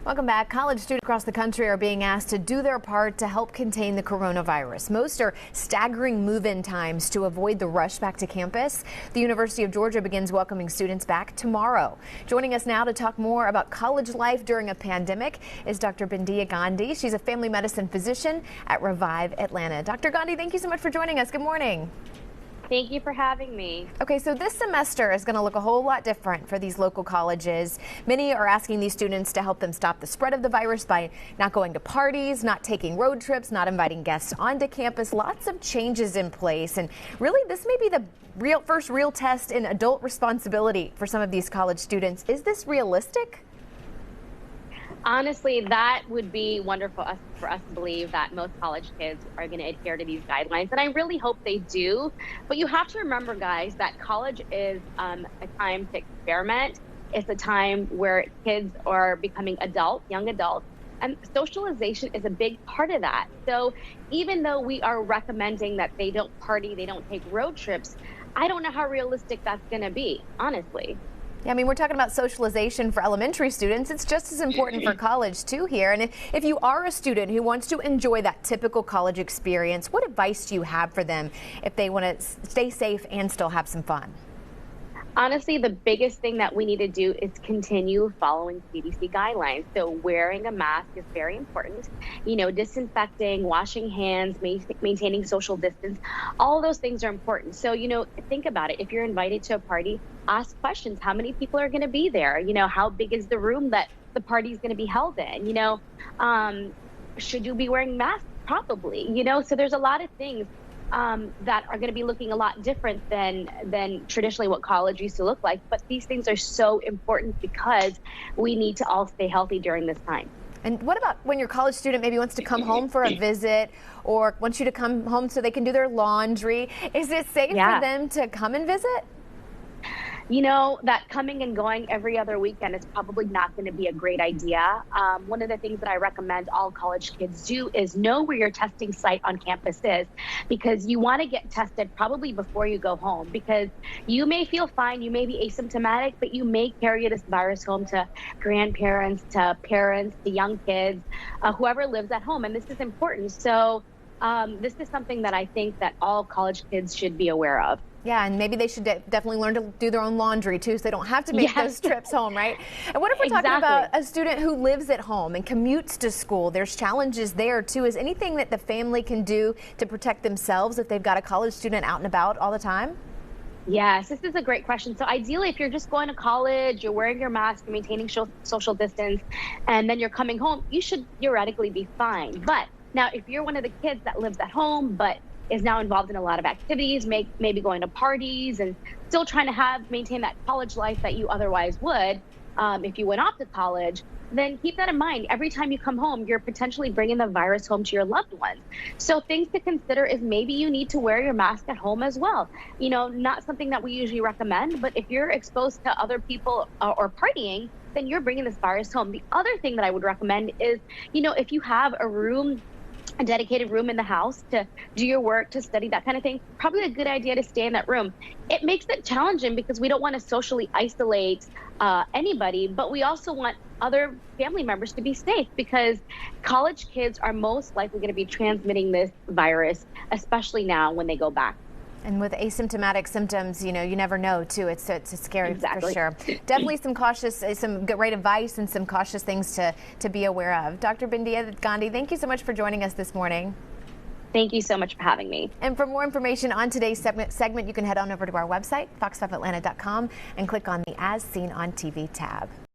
Welcome back. College students across the country are being asked to do their part to help contain the coronavirus. Most are staggering move-in times to avoid the rush back to campus. The University of Georgia begins welcoming students back tomorrow. Joining us now to talk more about college life during a pandemic is Dr. Bindiya Gandhi. She's a family medicine physician at Revive Atlanta. Dr. Gandhi, thank you so much for joining us. Good morning. Thank you for having me. Okay, so this semester is going to look a whole lot different for these local colleges. Many are asking these students to help them stop the spread of the virus by not going to parties, not taking road trips, not inviting guests onto campus. Lots of changes in place, and really this may be the first real test in adult responsibility for some of these college students. Is this realistic? Honestly, that would be wonderful for us to believe that most college kids are going to adhere to these guidelines, and I really hope they do. But you have to remember, guys, that college is a time to experiment. It's a time where kids are becoming young adults, and socialization is a big part of that. So even though we are recommending that they don't party, they don't take road trips, I don't know how realistic that's going to be, honestly. Yeah, I mean, we're talking about socialization for elementary students. It's just as important for college, too, here. And if you are a student who wants to enjoy that typical college experience, what advice do you have for them if they want to stay safe and still have some fun? Honestly, the biggest thing that we need to do is continue following CDC guidelines. So wearing a mask is very important. You know, disinfecting, washing hands, maintaining social distance, all those things are important. So, you know, think about it. If you're invited to a party, ask questions. How many people are going to be there? You know, how big is the room that the party is going to be held in? You know, should you be wearing masks? Probably. You know, so there's a lot of things that are going to be looking a lot different than traditionally what college used to look like. But these things are so important because we need to all stay healthy during this time. And what about when your college student maybe wants to come home for a visit or wants you to come home so they can do their laundry? Is it safe for them to come and visit? You know, that coming and going every other weekend is probably not going to be a great idea. One of the things that I recommend all college kids do is know where your testing site on campus is, because you want to get tested probably before you go home, because you may feel fine, you may be asymptomatic, but you may carry this virus home to grandparents, to parents, to young kids, whoever lives at home. And this is important. So this is something that I think that all college kids should be aware of. Yeah, and maybe they should definitely learn to do their own laundry, too, so they don't have to make those trips home, right? And what if we're talking about a student who lives at home and commutes to school? There's challenges there, too. Is anything that the family can do to protect themselves if they've got a college student out and about all the time? Yes, this is a great question. So ideally, if you're just going to college, you're wearing your mask, you're maintaining social distance, and then you're coming home, you should theoretically be fine. But now, if you're one of the kids that lives at home but is now involved in a lot of activities, maybe going to parties and still trying to maintain that college life that you otherwise would if you went off to college, then keep that in mind. Every time you come home, you're potentially bringing the virus home to your loved ones. So things to consider is maybe you need to wear your mask at home as well. You know, not something that we usually recommend, but if you're exposed to other people or partying, then you're bringing this virus home. The other thing that I would recommend is, you know, if you have a dedicated room in the house to do your work, to study, that kind of thing, probably a good idea to stay in that room. It makes it challenging because we don't want to socially isolate anybody, but we also want other family members to be safe, because college kids are most likely going to be transmitting this virus, especially now when they go back. And with asymptomatic symptoms, you know, you never know, too. It's scary for sure. Definitely some great advice and some cautious things to be aware of. Dr. Bindiya Gandhi, thank you so much for joining us this morning. Thank you so much for having me. And for more information on today's segment, you can head on over to our website, fox5atlanta.com, and click on the As Seen on TV tab.